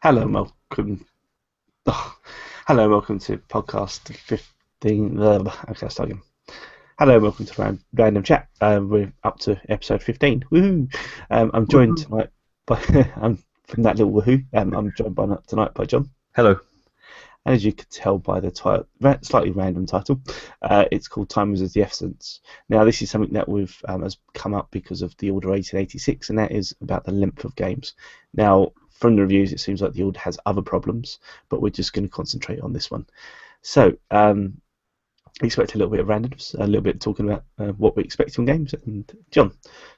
Hello, and welcome. Oh, hello, and welcome to podcast 15. Okay, I'll start again. Hello, and welcome to Random Chat. We're up to episode 15. Woohoo! I'm joined Woohoo. tonight by I'm from that little woohoo. I'm joined tonight by John. Hello. And as you could tell by the title, slightly random title, it's called Time is of the Essence. Now, this is something that has come up because of the Order 1886, and that is about the length of games. Now, from the reviews, it seems like the Order has other problems, but we're just going to concentrate on this one. So, expect a little bit of randomness, a little bit talking about what we expect from games. And John,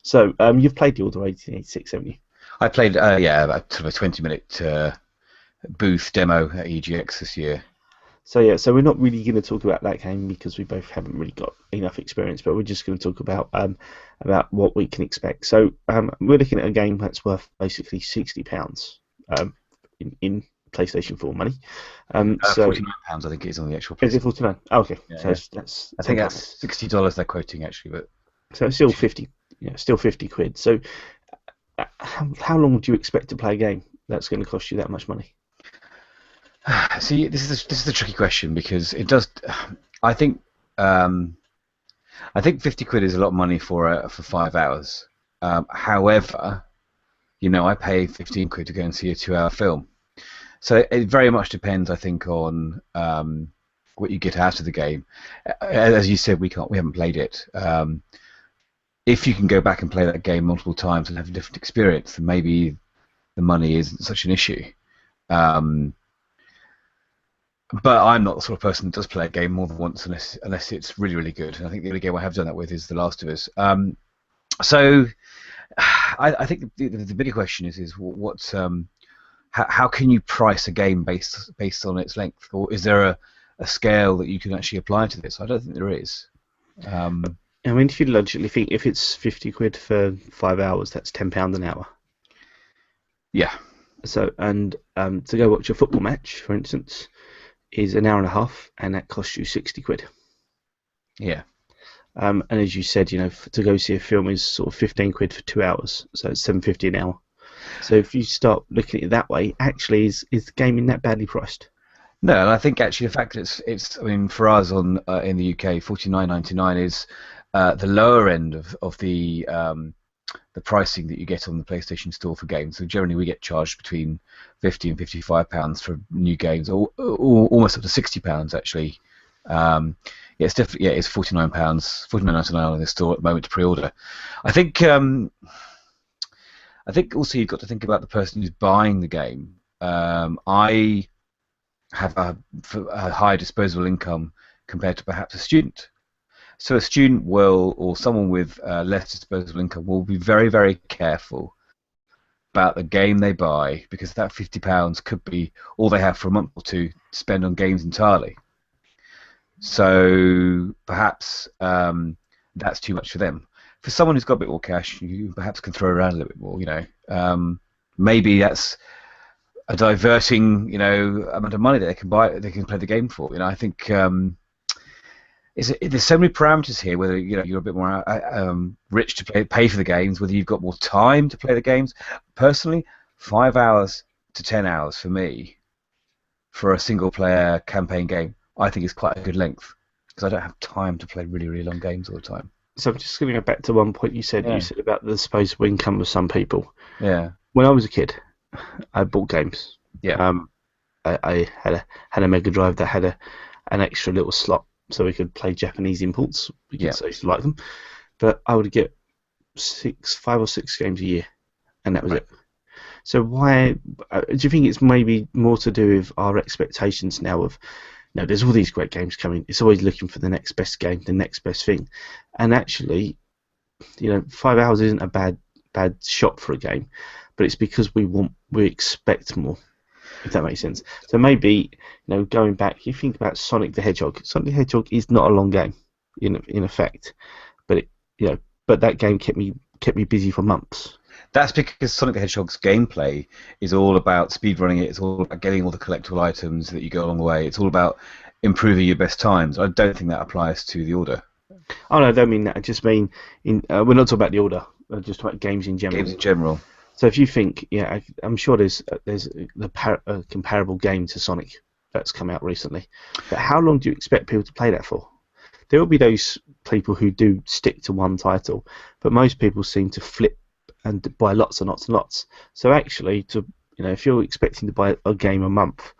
so you've played the Order 1886, haven't you? I played, about sort of a 20-minute booth demo at EGX this year. So we're not really going to talk about that game because we both haven't really got enough experience, but we're just going to talk about what we can expect. So we're looking at a game that's worth basically £60 in PlayStation 4 money. So £49, I think it is on the actual is place. it 49? Oh, okay, Yeah, so yeah. that's I think £10. that's $60 they're quoting actually, but So it's still 50, still 50 quid. So how long would you expect to play a game that's going to cost you that much money? see, this is the tricky question because it does. I think um, I think 50 quid is a lot of money for 5 hours. However, I pay 15 quid to go and see a 2-hour film. So it very much depends, I think, on what you get out of the game. As you said, we haven't played it. If you can go back and play that game multiple times and have a different experience, then maybe the money isn't such an issue. Um, but I'm not the sort of person that does play a game more than once unless it's really, really good. And I think the only game I have done that with is The Last of Us. So I think the bigger question is how can you price a game based on its length, or is there a scale that you can actually apply to this? I don't think there is. I mean, if you logically think if it's 50 quid for 5 hours, that's £10 an hour. Yeah, So, and to go watch a football match, for instance, is an hour and a half, and that costs you 60 quid. yeah. And as you said, to go see a film is sort of 15 quid for 2 hours, so it's 7.50 an hour. So if you start looking at it that way, actually, is the gaming that badly priced? No, and I think actually the fact that it's I mean for us in the UK, 49.99 is the lower end of the pricing that you get on the PlayStation Store for games. So generally we get charged between £50 and £55 for new games, or almost up to £60 actually. Yeah, it's definitely it's £49, 49.99 in the store at the moment to pre-order. I think I think also you've got to think about the person who's buying the game. I have a high disposable income compared to perhaps a student. So a student will, or someone with less disposable income, will be very, very careful about the game they buy because that £50 could be all they have for a month or two to spend on games entirely. So perhaps that's too much for them. For someone who's got a bit more cash, you perhaps can throw around a little bit more. Maybe that's a diverting, amount of money that they can play the game for. I think there's so many parameters here. Whether you're a bit more rich to pay for the games, whether you've got more time to play the games. Personally, 5 hours to 10 hours for me for a single player campaign game, I think is quite a good length because I don't have time to play really, really long games all the time. So I'm just going to go back to one point you said. You Yeah. said about the disposable income of some people. Yeah. When I was a kid, I bought games. Yeah. I had a Mega Drive that had an extra little slot so we could play Japanese imports because I used to like them. But I would get 5 or 6 games a year, and that was it. So why do you think it's maybe more to do with our expectations now of, there's all these great games coming. It's always looking for the next best game, the next best thing, and actually, 5 hours isn't a bad shot for a game, but it's because we expect more, if that makes sense. So maybe, going back, you think about Sonic the Hedgehog. Sonic the Hedgehog is not a long game, in effect, but but that game kept me busy for months. That's because Sonic the Hedgehog's gameplay is all about speedrunning it. It's all about getting all the collectible items that you go along the way. It's all about improving your best times. I don't think that applies to the Order. Oh no, I don't mean that. I just mean we're not talking about the Order. Just about games in general. Games in general. So if you think, yeah, I'm sure there's a comparable game to Sonic that's come out recently, but how long do you expect people to play that for? There will be those people who do stick to one title, but most people seem to flip and buy lots and lots and lots. So actually, if you're expecting to buy a game a month,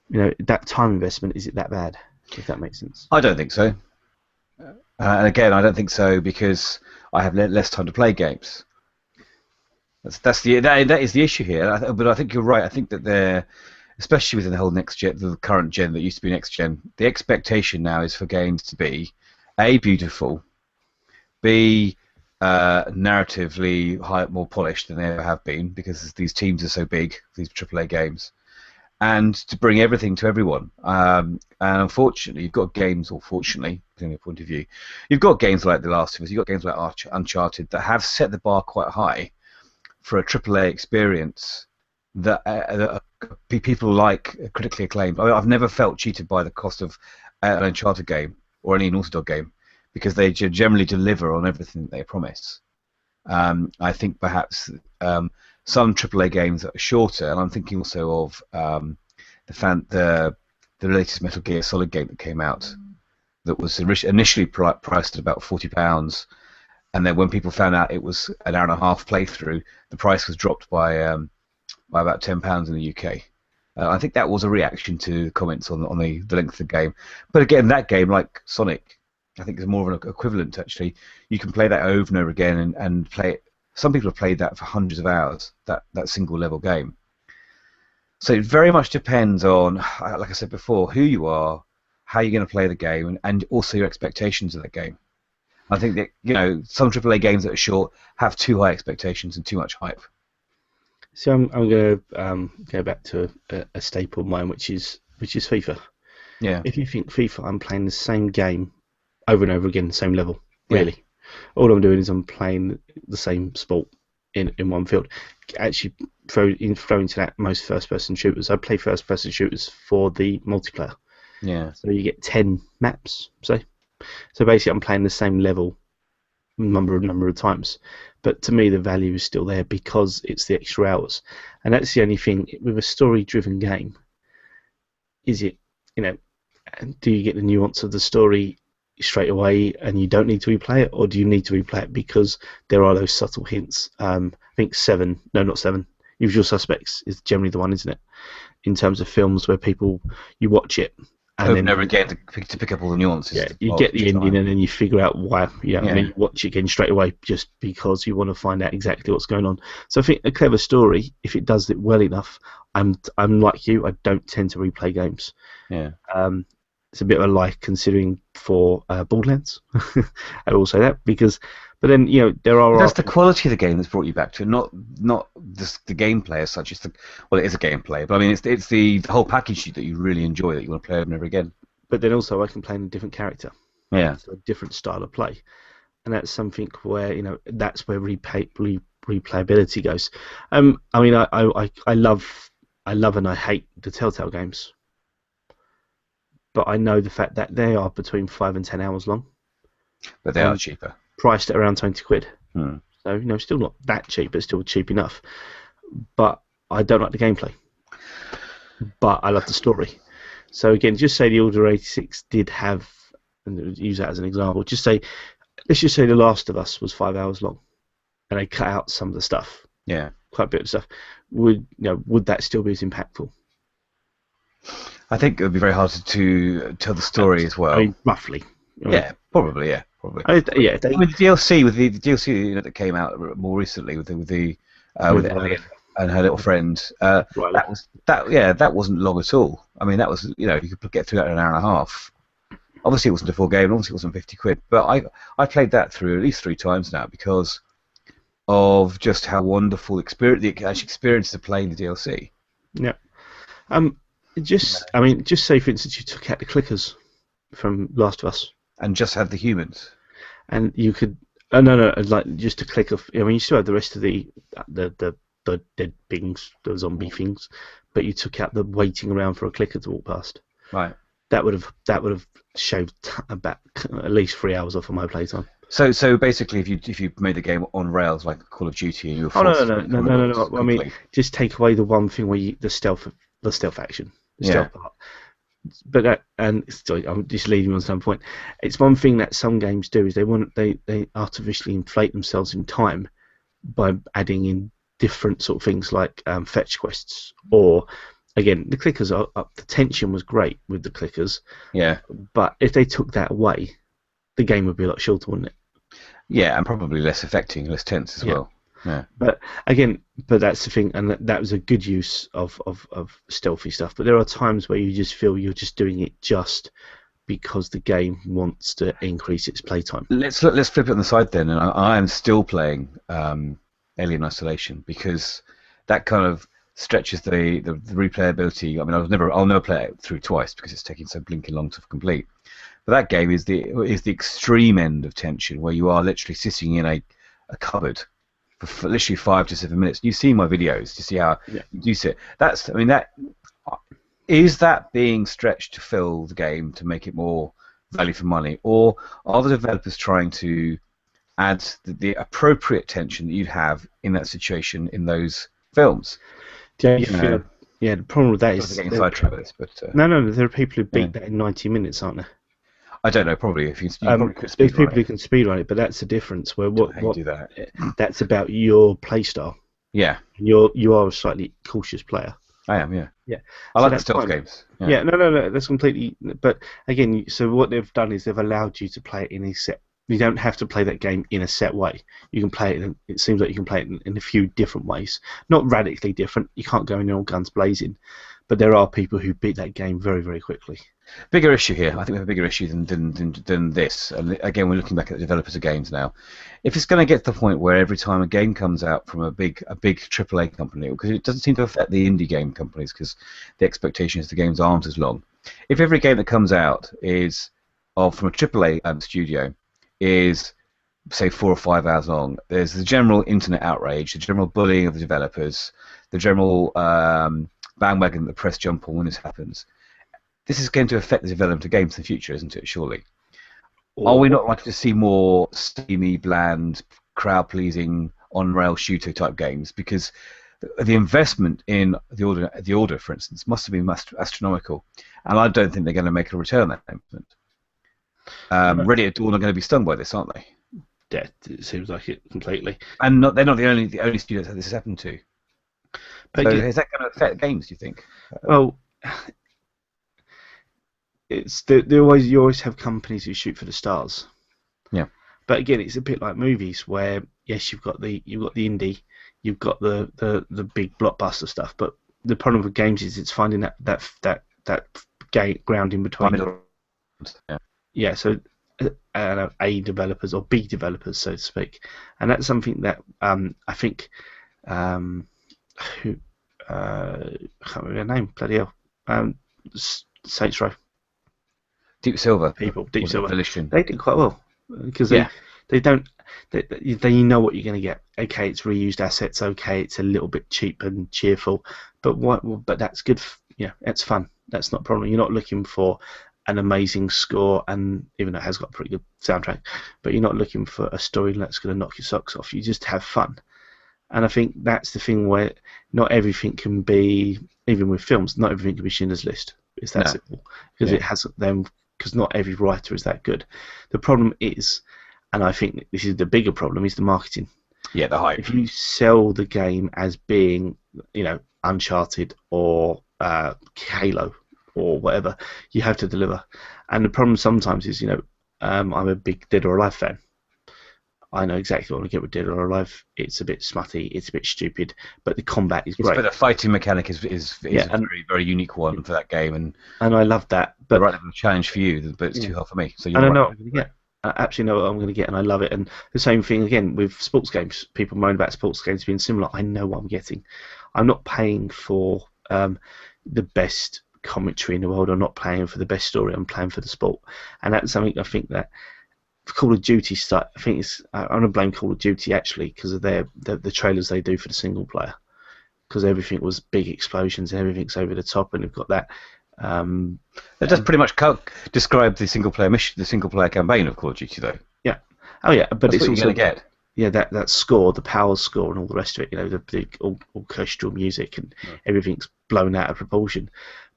that time investment, is it that bad? If that makes sense. I don't think so. And again, I don't think so because I have less time to play games. That is the issue here. But I think you're right. I think that especially within the whole next gen, the current gen that used to be next gen, the expectation now is for games to be A, beautiful, B, narratively more polished than they ever have been because these teams are so big, these AAA games, and to bring everything to everyone. And unfortunately, you've got games, or fortunately, from your point of view, you've got games like The Last of Us, you've got games like Uncharted that have set the bar quite high for a AAA experience that people like, critically acclaimed. I've never felt cheated by the cost of an Uncharted game or any Naughty Dog game because they generally deliver on everything that they promise. I think perhaps some AAA games that are shorter, and I'm thinking also of the latest Metal Gear Solid game that came out that was initially priced at about £40. And then when people found out it was an hour and a half playthrough, the price was dropped by about £10 in the UK. I think that was a reaction to comments on the length of the game. But again, that game, like Sonic, I think is more of an equivalent actually. You can play that over and over again and play it. Some people have played that for hundreds of hours, that single level game. So it very much depends on, like I said before, who you are, how you're going to play the game, and also your expectations of the game. I think that some AAA games that are short have too high expectations and too much hype. So I'm going to go back to a staple of mine, which is FIFA. Yeah. If you think FIFA, I'm playing the same game over and over again, same level. Really, yeah. All I'm doing is I'm playing the same sport in one field. Actually, throw into that most first-person shooters. I play first-person shooters for the multiplayer. Yeah. So you get 10 maps, say. So basically, I'm playing the same level number of times. But to me, the value is still there because it's the extra hours. And that's the only thing with a story-driven game. Is it, do you get the nuance of the story straight away and you don't need to replay it, or do you need to replay it because there are those subtle hints? I think not Seven. Usual Suspects is generally the one, isn't it? In terms of films where you watch it. And over and over again to pick up all the nuances. Yeah, you get the ending and then you figure out why. And then you watch it again straight away just because you want to find out exactly what's going on. So I think a clever story, if it does it well enough, I'm like you, I don't tend to replay games. Yeah. It's a bit of a lie considering for Borderlands. I will say that but then there are. That's the quality of the game that's brought you back to it, not the gameplay as such. It is a gameplay, but I mean it's the whole package that you really enjoy that you want to play over and over again. But then also I can play in a different character. Yeah. So a different style of play, and that's something where that's where replayability goes. I mean I love and I hate the Telltale games. But I know the fact that they are between 5 and 10 hours long. But they are cheaper. Priced at around £20. Hmm. So, still not that cheap, but still cheap enough. But I don't like the gameplay. But I love the story. So again, just say the Order 86 did have, and use that as an example, let's just say The Last of Us was 5 hours long. And they cut out some of the stuff. Yeah. Quite a bit of stuff. Would that still be as impactful? I think it would be very hard to tell the story as well. I mean, roughly. Yeah, probably. Yeah. With the DLC, that came out more recently with Ellie and her little friend. That wasn't long at all. I mean, that was you could get through that in an hour and a half. Obviously, it wasn't a full game. Obviously, it wasn't £50. But I played that through at least 3 times now because of just how wonderful the experience of playing the DLC. Yeah. Just say, for instance, you took out the clickers from Last of Us. And just had the humans. And you could... no, like, just a click of... I mean, you still have the rest of the dead things, the zombie things, but you took out the waiting around for a clicker to walk past. Right. That would have shaved about at least 3 hours off of my playtime. So basically, if you made the game on rails like Call of Duty and you were Oh forced no, to no, no, become no, no, adults no. I mean, quickly. just take away the one thing where the stealth action, the Yeah. stealth part. But that, and sorry, I'm just leading on some point. It's one thing that some games do is they artificially inflate themselves in time by adding in different sort of things like fetch quests, or again the clickers are up. The tension was great with the clickers, Yeah. but if they took that away, the game would be a lot shorter, wouldn't it? Yeah, and probably less affecting, less tense as Yeah. well. Yeah. But again, that's the thing, and that was a good use of stealthy stuff. But there are times where you just feel you're just doing it just because the game wants to increase its playtime. Let's flip it on the side then, and I am still playing Alien Isolation because that kind of stretches the replayability. I mean, I'll never play it through twice because it's taking so blinking long to complete. But that game is the extreme end of tension, where you are literally sitting in a cupboard for literally 5 to 7 minutes. You see my videos, you see how you sit. Is that being stretched to fill the game to make it more value for money, or are the developers trying to add the appropriate tension that you'd have in that situation in those films? The problem with that is getting sidetracked with this, but no, there are people who beat that in 90 minutes, aren't there? I don't know. Probably if you probably could there's people who can speedrun it, but that's the difference. Where what do that? That's about your playstyle. Yeah, you are a slightly cautious player. I am. Yeah. Yeah. I like the stealth games. Yeah. No. That's completely. But again, so what they've done is they've allowed you to play it in a set. You don't have to play that game in a set way. You can play it. It seems like you can play it in a few different ways. Not radically different. You can't go in all guns blazing, but there are people who beat that game very, very quickly. Bigger issue here. I think we have a bigger issue than this. And again, we're looking back at the developers of games now. If it's going to get to the point where every time a game comes out from a big AAA company, because it doesn't seem to affect the indie game companies, because the expectation is the games aren't as long. If every game that comes out is from a AAA studio is, say, 4 or 5 hours long, there's the general internet outrage, the general bullying of the developers, the general bandwagon that the press jump on when this happens. This is going to affect the development of games in the future, isn't it, surely? Are we not likely to see more steamy, bland, crowd-pleasing, on-rail shooter type games? Because the investment in the order, for instance, must have been astronomical, and I don't think they're going to make a return on that investment. Ready at Dawn are going to be stung by this, aren't they? Yeah, it seems like it completely. And they're not the only studios that this has happened to. But so is that going to affect games, do you think? Well, you always have companies who shoot for the stars. Yeah. But again, it's a bit like movies where yes, you've got the indie, you've got the big blockbuster stuff, but the problem with games is it's finding that ground in between. Yeah. So A developers or B developers, so to speak, and that's something that I think I can't remember their name. Bloody hell. Saints Row. Deep Silver. Deep Silver. Volition. They did quite well because they know what you're going to get. Okay, it's reused assets. Okay, it's a little bit cheap and cheerful, but that's good. It's fun. That's not a problem. You're not looking for an amazing score, and even though it has got a pretty good soundtrack, but you're not looking for a story that's going to knock your socks off. You just have fun. And I think that's the thing where not everything can be, even with films, not everything can be Schindler's List. It's that simple. Because it has them, because not every writer is that good. The problem is, and I think this is the bigger problem, is the marketing. Yeah, the hype. If you sell the game as being, Uncharted or Halo or whatever, you have to deliver. And the problem sometimes is, I'm a big Dead or Alive fan. I know exactly what I get with Dead or Alive. It's a bit smutty, it's a bit stupid, but the combat is great. But the fighting mechanic is a very, very unique one for that game, and I love that. But right level of challenge for you, but it's too hard for me. So I don't know what I'm going to get. I absolutely know what I'm going to get, and I love it. And the same thing again with sports games. People moan about sports games being similar. I know what I'm getting. I'm not paying for the best commentary in the world. I'm not paying for the best story. I'm playing for the sport, and that's something I think that Call of Duty start. I think I'm gonna blame Call of Duty actually because of the trailers they do for the single player, because everything was big explosions and everything's over the top, and they've got that. That does pretty much describe the single player campaign of Call of Duty, though. Yeah, Oh yeah, but That's it's what you're also going to get. yeah, that score, the power score, and all the rest of it. You know, the big orchestral music and everything's blown out of proportion.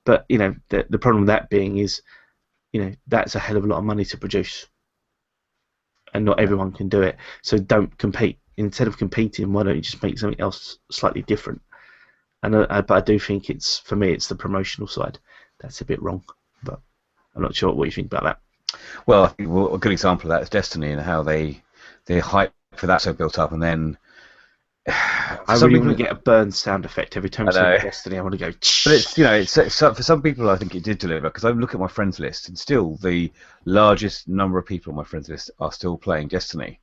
But you know, the problem with that being is, you know, that's a hell of a lot of money to produce, and not everyone can do it. So don't compete. Instead of competing, why don't you just make something else slightly different? And but I do think it's, for me, it's the promotional side that's a bit wrong. But I'm not sure what you think about that. Well, I think a good example of that is Destiny and how the hype for that so built up, and then I really want to get a burn sound effect every time I say Destiny. I want to go. But it's, you know, it's for some people I think it did deliver, because I look at my friends list and still the largest number of people on my friends list are still playing Destiny.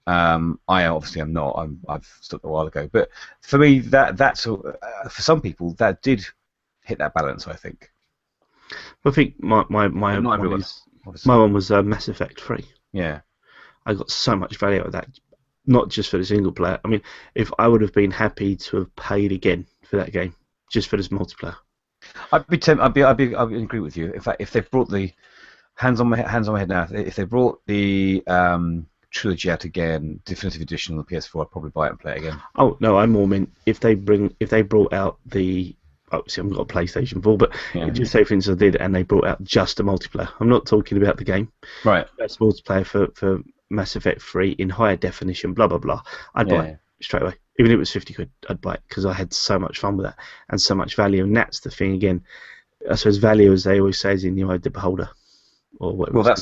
I obviously am not. I've stopped a while ago, but for me that's for some people that did hit that balance, I think. I think my Not everyone, my one was Mass Effect 3. Yeah. I got so much value out of that, not just for the single player. I mean, if I would have been happy to have paid again for that game, just for this multiplayer. I'd agree with you. In fact, if they brought the hands on my head now, if they brought the trilogy out again, definitive edition on the PS4, I'd probably buy it and play it again. Oh no, I more meant if they brought out the, obviously I haven't got a PlayStation 4, but just say for instance I did, and they brought out just a multiplayer. I'm not talking about the game. Right. That's multiplayer for Mass Effect 3 in higher definition, blah blah blah. I'd buy it straight away. Even if it was 50 quid, I'd buy it because I had so much fun with that and so much value. And that's the thing again. I suppose value, as they always say, is in the eye of the beholder, or whatever. Well,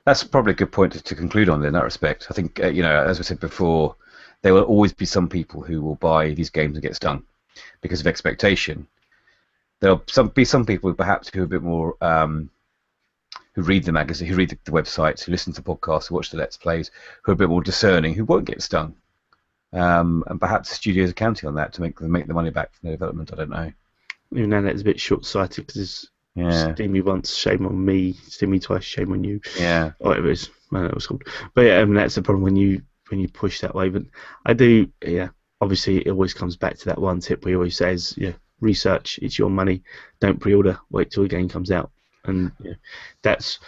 that's probably a good point to conclude on in that respect. I think you know, as we said before, there will always be some people who will buy these games and get stung because of expectation. There'll be some people perhaps who are a bit more who read the magazine, who read the websites, who listen to podcasts, who watch the Let's Plays, who are a bit more discerning, who won't get stung. And perhaps the studios are counting on that to make the money back from the development. I don't know. Even then, it's a bit short-sighted because steam me once, shame on me. Steam me twice, shame on you. Yeah. Or whatever it is. I don't know what it's called. But yeah, I mean, that's the problem when you push that way. But I do, obviously it always comes back to that one tip we always says, research, it's your money. Don't pre-order, wait till the game comes out. And that's,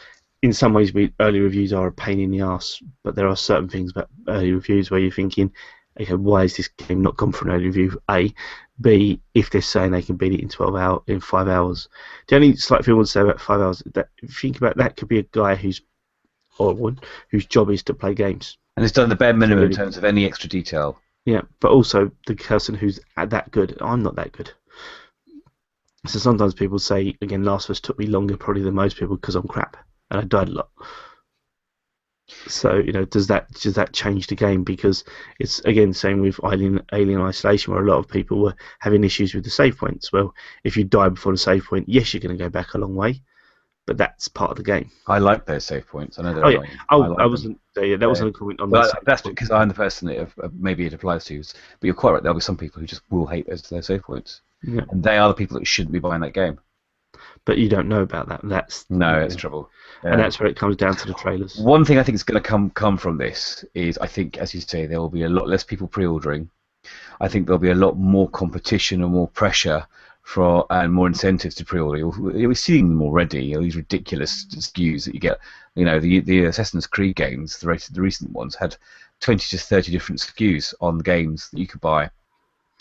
in some ways, early reviews are a pain in the arse, but there are certain things about early reviews where you're thinking, okay, why is this game not gone for an early review? A. B, if they're saying they can beat it in 5 hours. The only slight thing I would say about 5 hours, that if you think about that, could be a guy whose job is to play games. And it's done the bare minimum in terms of any extra detail. Yeah, but also the person who's that good. I'm not that good. So sometimes people say, again, Last of Us took me longer probably than most people because I'm crap and I died a lot. So does that change the game? Because it's again same with Alien Isolation, where a lot of people were having issues with the save points. Well, if you die before the save point, yes, you're going to go back a long way, but that's part of the game. I like those save points. I know they're annoying. I wasn't. That wasn't a comment on that. That's because I'm the person that maybe it applies to. But you're quite right. There'll be some people who just will hate those save points, and they are the people that shouldn't be buying that game. But you don't know about that. That's trouble. Yeah. And that's where it comes down to the trailers. One thing I think is going to come from this is, I think, as you say, there will be a lot less people pre-ordering. I think there'll be a lot more competition and more pressure and more incentives to pre-order. We're seeing them already. These ridiculous SKUs that you get. The Assassin's Creed games, the recent ones, had 20 to 30 different SKUs on the games that you could buy.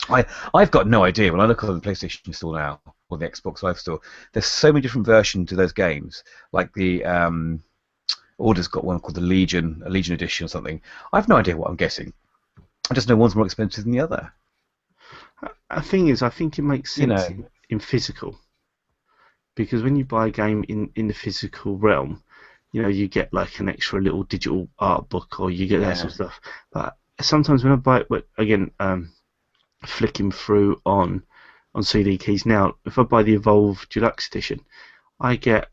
I've got no idea. When I look on the PlayStation Store now, or the Xbox Live Store, there's so many different versions of those games. Like the Order's got one called the Legion, a Legion Edition or something. I have no idea what I'm getting. I just know one's more expensive than the other. The thing is, I think it makes sense in physical, because when you buy a game in the physical realm, you get like an extra little digital art book, or you get that sort of stuff. But sometimes when I buy it, again, flicking through on CD keys now, if I buy the Evolve Deluxe Edition, I get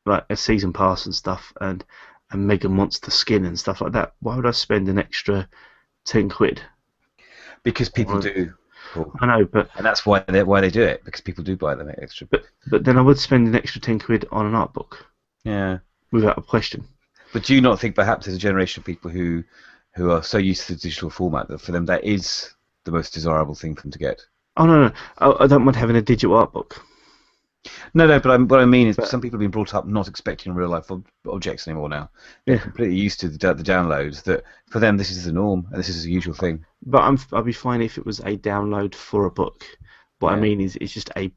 like a season pass and stuff, and a Mega Monster skin and stuff like that. Why would I spend an extra 10 quid? Because people do. Cool. I know, and that's why they do it, because people do buy them extra. But then I would spend an extra 10 quid on an art book. Yeah. Without a question. But do you not think perhaps there's a generation of people who are so used to the digital format that for them that is the most desirable thing for them to get? Oh no! I don't mind having a digital art book. No, no, but what I mean is But some people have been brought up not expecting real life objects anymore now. They're yeah, completely used to the downloads. That for them this is the norm and this is the usual thing. but I'd be fine if it was a download for a book. What I Yeah. mean is, it's just a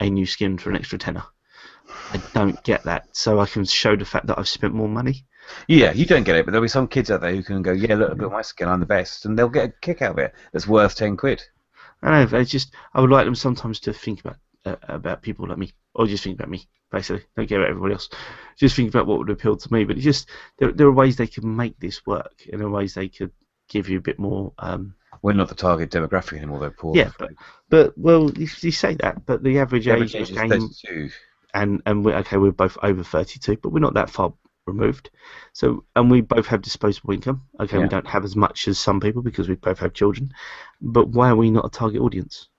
new skin for an extra tenner. I don't get that, so I can show the fact that I've spent more money. Yeah, you don't get it, but there'll be some kids out there who can go, yeah, look at my skin, I'm the best, and they'll get a kick out of it. That's worth 10 quid. I know. I would like them sometimes to think about people like me, or just think about me. Basically, don't care about everybody else. Just think about what would appeal to me. But it's just there are ways they can make this work, and there are ways they could give you a bit more. We're not the target demographic anymore, though, Paul. Yeah, but well, you say that, but the average The average age age of is game, 32. and we're both over 32, but we're not that far removed. So, and we both have disposable income. Okay, Yeah. we don't have as much as some people because we both have children, but why are we not a target audience?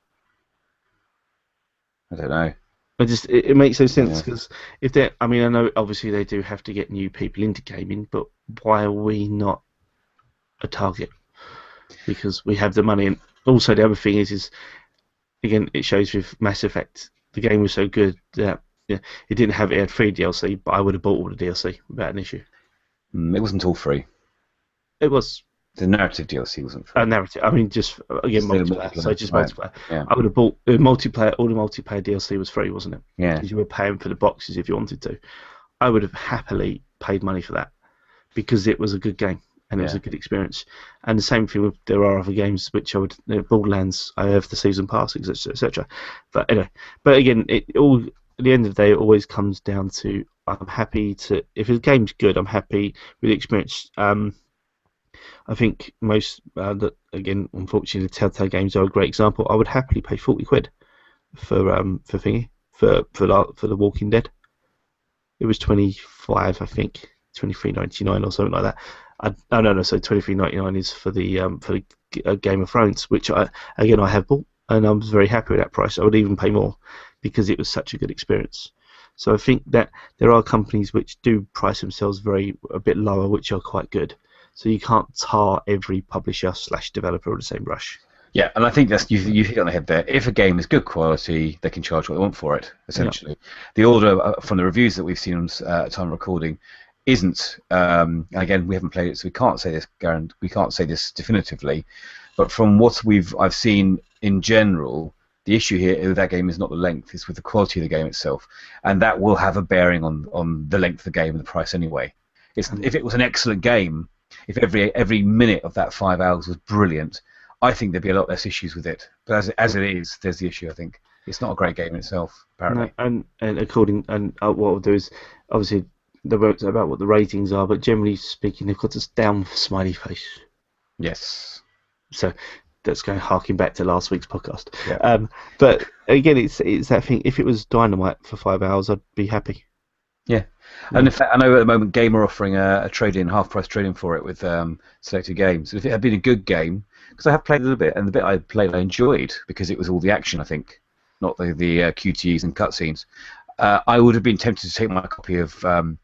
I don't know. It makes no sense Yeah. because if they, I mean, I know obviously they do have to get new people into gaming, but why are we not a target? Because we have the money, and also the other thing is again, it shows with Mass Effect, the game was so good that it didn't have, it had free DLC, but I would have bought all the DLC without an issue. It wasn't all free. It was The narrative DLC wasn't free. a narrative. I mean, just again Still multiplayer. So just right. multiplayer. Yeah. I would have bought multiplayer. All the multiplayer DLC was free, wasn't it? Yeah. Because you were paying for the boxes if you wanted to. I would have happily paid money for that because it was a good game and it was Yeah. a good experience. And the same thing with, there are other games which I would, Borderlands, I have the season pass, etc. But anyway, but again, it all at the end of the day, it always comes down to, I'm happy to, if a game's good, I'm happy with the experience. I think most that, again, unfortunately, the Telltale games are a great example. I would happily pay 40 quid for thingy for The Walking Dead. It was 25, I think, 23.99 or something like that. No. So 23.99 is for the Game of Thrones, which I have bought, and I was very happy with that price. I would even pay more because it was such a good experience. So I think that there are companies which do price themselves a bit lower, which are quite good. So you can't tar every publisher / developer with the same brush. Yeah, and I think that's you hit on the head there. If a game is good quality, they can charge what they want for it. Essentially, the order from the reviews that we've seen on time of recording isn't. Again, we haven't played it, so we can't say this. We can't say this definitively. But from what I've seen in general, the issue here with that game is not the length; it's with the quality of the game itself, and that will have a bearing on the length of the game and the price anyway. If it was an excellent game, if every minute of that 5 hours was brilliant, I think there'd be a lot less issues with it. But as it is, there's the issue. I think it's not a great game in itself. Apparently, No, and what we'll do is, obviously they won't say about what the ratings are, but generally speaking, they've got us down for smiley face. yes. So that's going harking back to last week's podcast. Yeah. But again, it's that thing. If it was Dynamite for 5 hours, I'd be happy. Yeah, and in fact, I know at the moment Game are offering a trade-in, half-price trade-in for it with selected games. If it had been a good game, because I have played a little bit, and the bit I played I enjoyed because it was all the action, I think, not the QTEs and cutscenes. I would have been tempted to take my copy of the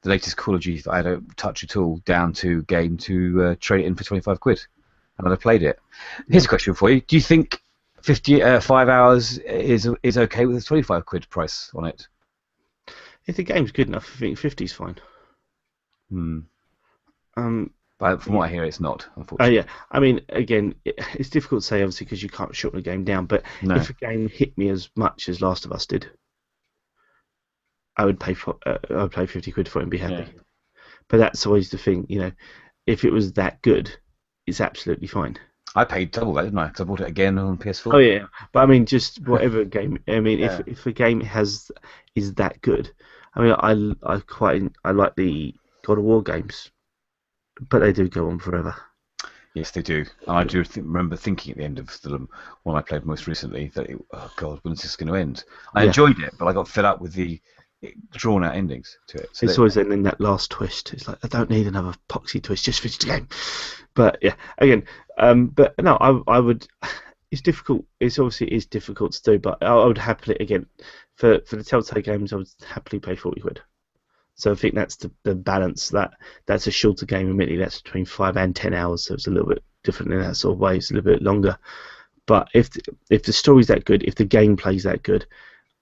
latest Call of Duty that I don't touch at all down to Game to trade it in for 25 quid, and I'd have played it. Here's a question for you: do you think 5 hours is okay with a 25 quid price on it? If the game's good enough, I think 50 is fine. But from what I hear, it's not, unfortunately. Yeah. I mean, again, it's difficult to say, obviously, because you can't shorten a game down. But No. if a game hit me as much as Last of Us did, I would pay 50 quid for it and be happy. Yeah. But that's always the thing, if it was that good, it's absolutely fine. I paid double that, didn't I? Because I bought it again on PS4. Oh yeah, but I mean, just whatever game. I mean, Yeah. if a game is that good, I mean, I like the God of War games, but they do go on forever. Yes, they do. And I do remember thinking at the end of the one I played most recently that, oh God, when's this going to end? I enjoyed it, but I got fed up with the drawn-out endings to it. So It's always then in that last twist. It's like, I don't need another poxy twist. Just finish the game. But yeah, again, but no, I would. It's difficult. It's obviously difficult to do, but I would happily, again, for the Telltale games, I would happily pay 40 quid. So I think that's the balance. That's a shorter game. Admittedly, that's between 5 and 10 hours, so it's a little bit different in that sort of way. It's a little bit longer. But if the story's that good, if the gameplay's that good,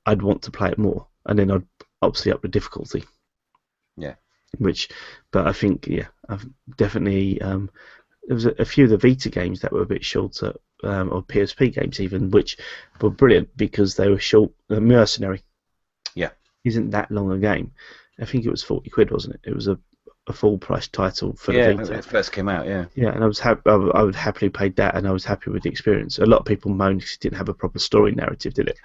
I'd want to play it more, and then I'd obviously up the difficulty. Yeah. But I think I've definitely there was a few of the Vita games that were a bit shorter, or PSP games even, which were brilliant because they were short. Mercenary. Yeah. Isn't that long a game? I think it was £40, wasn't it? It was a full price title for the Vita. When it first came out, yeah. Yeah, and I was I would happily play that, and I was happy with the experience. A lot of people moaned because it didn't have a proper story narrative, did it?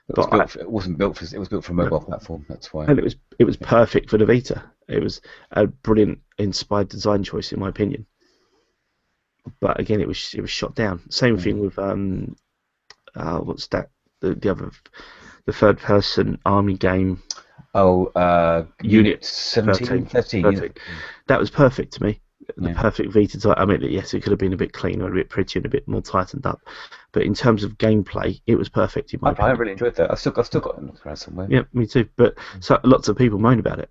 It wasn't built for. It was built for a mobile platform. That's why. And it was perfect for the Vita. It was a brilliant, inspired design choice, in my opinion. But again, it was shot down. Same thing with what's that? The third person army game. Unit 17, 13. That was perfect to me. The perfect Vita type. I mean, yes, it could have been a bit cleaner, a bit prettier, and a bit more tightened up. But in terms of gameplay, it was perfect. In my opinion. I really enjoyed that. I've still got it around somewhere. Yeah, me too. But so lots of people moan about it.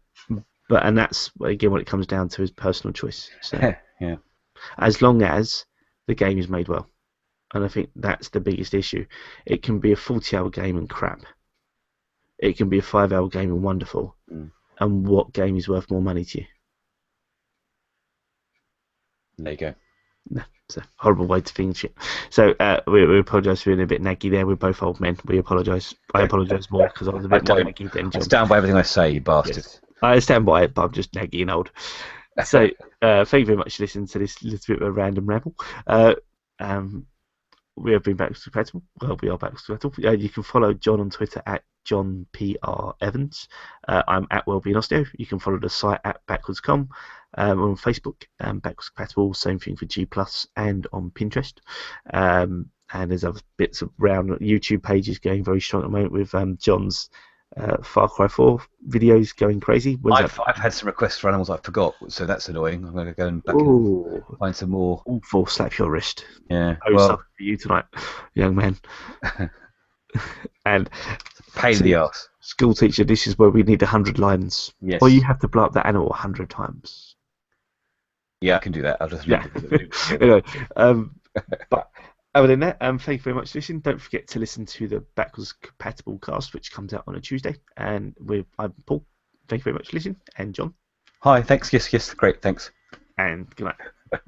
And that's again what it comes down to is personal choice. So, yeah. As long as the game is made well, and I think that's the biggest issue. It can be a 40-hour game and crap. It can be a 5-hour game and wonderful. And what game is worth more money to you? There you go. No, it's a horrible way to finish it. So we apologise for being a bit naggy there. We're both old men. We apologise. I apologise more because I was a bit more naggy than John. I stand by everything I say, you bastard. Yes. I stand by it, but I'm just naggy and old. So thank you very much for listening to this little bit of a random ramble. We have been Backwards Compatible. Well, we are Backwards Compatible. You can follow John on Twitter at John PR Evans. I'm at Wellbeing Osteo. You can follow the site at backwards.com. On Facebook, Backwards Compatible. Same thing for G+, and on Pinterest. And there's other bits around YouTube pages going very strong at the moment with John's Far Cry 4 videos going crazy. I've had some requests for animals I forgot, so that's annoying. I'm going to go and find some more. All four slap your wrist. Yeah. For you tonight, young man. And pain in the arse. School teacher, this is where we need 100 lines. Yes. Or you have to blow up that animal 100 times. Yeah, I can do that. I'll just anyway, but other than that, thank you very much for listening. Don't forget to listen to the Backwards Compatible cast, which comes out on a Tuesday. And I'm Paul. Thank you very much for listening. And John. Hi, thanks. Yes, great, thanks. And good night.